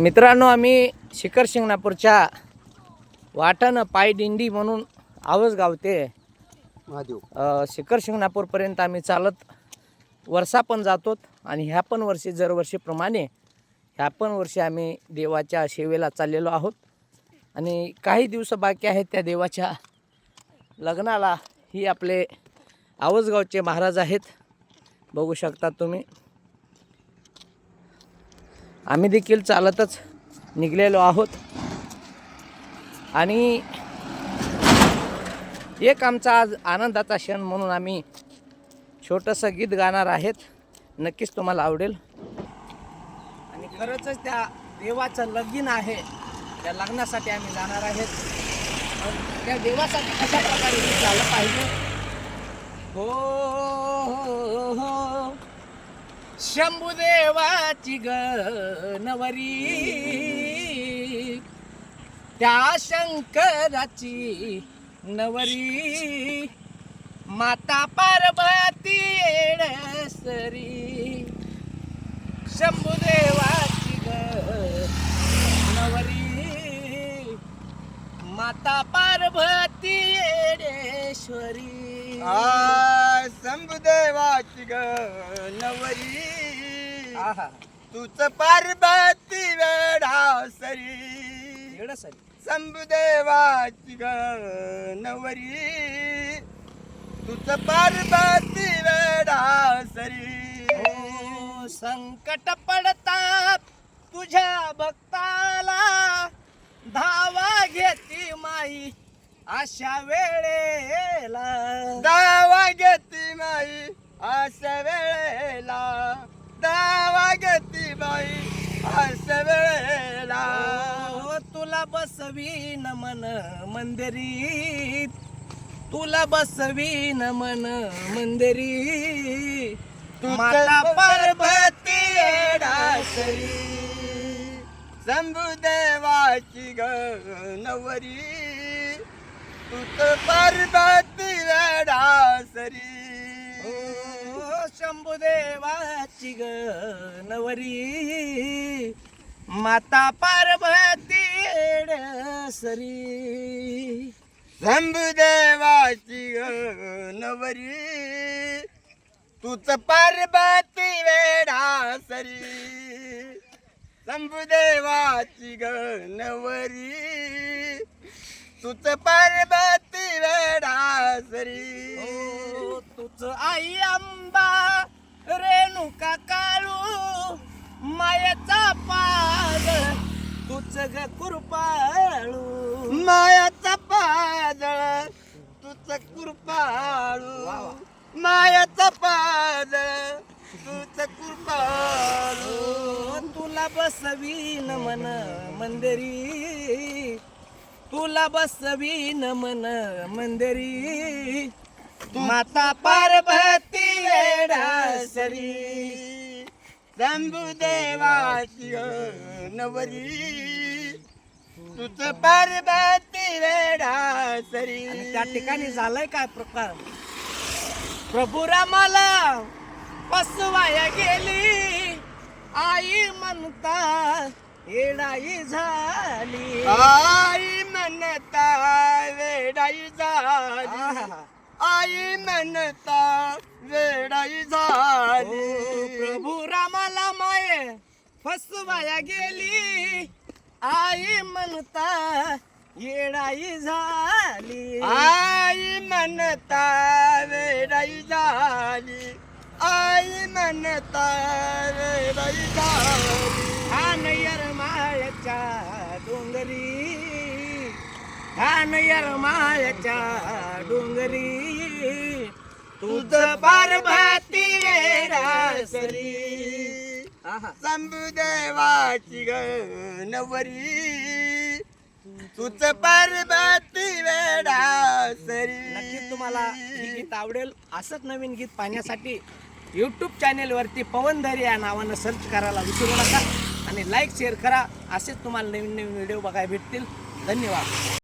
मित्रांनो, आम्ही शिखर शिंगणापूरच्या वाटानं पायदिंडी म्हणून आवसगाव ते शिखर शिंगणापूरपर्यंत आम्ही चालत वर्षा पण जातो आणि ह्या पण वर्षी दरवर्षीप्रमाणे ह्या पण वर्षी आम्ही देवाच्या सेवेला चाललेलो आहोत आणि काही दिवस बाकी आहेत त्या देवाच्या लग्नाला. ही आपले आवसगावचे महाराज आहेत, बघू शकता तुम्ही. आम्ही देखील चालतच निघलेलो आहोत आणि एक आमचा आज आनंदाचा क्षण म्हणून आम्ही छोटंसं गीत गाणार आहेत. नक्कीच तुम्हाला आवडेल. आणि खरंच त्या देवाचं लगीन आहे, त्या लग्नासाठी आम्ही जाणार आहेत. त्या देवासाठी कशा प्रकारे गीत झालं पाहिजे. हो हो हो, शंभुदेवाची गणवरी, त्या शंकराची नवरी, माता पार्वती येडसरी. शंभुदेवाची गणवरी, माता पार्वती येडेश्वरी. शंभुदेवाची गणवरी, तुझ पार्वती वेडासरी. शंभुदेवाची गणवरी, तुझ पार्वती वेडासरी. संकट पडतात तुझ्या भक्ताला, धावा घेती माई अशा वेळेला. धावा घेती माई अशा वेळेला, धावा घेती माई अशा वेळेला. तुला बसवीन मन मंदिरी, तुला बसवीन मन मंदिरी, माता पार्वती येडासरी. शंभुदेवाची गणवरी, तुझ पार्वती वेडासरी. शंभुदेवाची गणवरी, माता पार्वती येडेश्वरी. शंभुदेवाची गणवरी, तुझ पार्वती वेडासरी. शंभुदेवाची गणवरी, तुझ पार्वती वेडासरी. तुझ आई अंबा रेणुका काळू, मायाचा पाद तुझ ग कृपाळू. मायाचा पादळ तुझ कृपाळू, मायाचा पादळ तुझ कृपाळू. तुला बसवीन मन मंदिरी, तुला बसवीन मन मंदिरी, माता पार्वती येडासरी. शंभुदेवाची गणवरी, तुझ पार्वती वेडासरी. त्या ठिकाणी झालंय काय प्रकार. प्रभू रामाला फसवाया गेली, आई म्हणता येडाई झाली. आई म्हणता वेडाई झाली, आई म्हणता वेडाई झाली. प्रभू रामाला माये फसवाया गेली, आई म्हणता येडाई झाली. आई म्हणता वेडाई झाली, आई म्हणता वेडाई झाली. खान यरमाळ्याच्या डोंगरी, खान यरमाळ्याच्या डोंगरी, तुझ पार्वती वेडासरी. शंभुदेवाची गणवरी, तुझ पार्वती वेडासरी. नक्कीच तुम्हाला हे गीत आवडेल. असंच नवीन गीत पाहण्यासाठी यूट्यूब चॅनेलवरती पवनधरी या नावानं सर्च करायला विसरू नका आणि लाईक शेअर करा. असेच तुम्हाला नवीन नवीन व्हिडिओ बघायला भेटतील. धन्यवाद.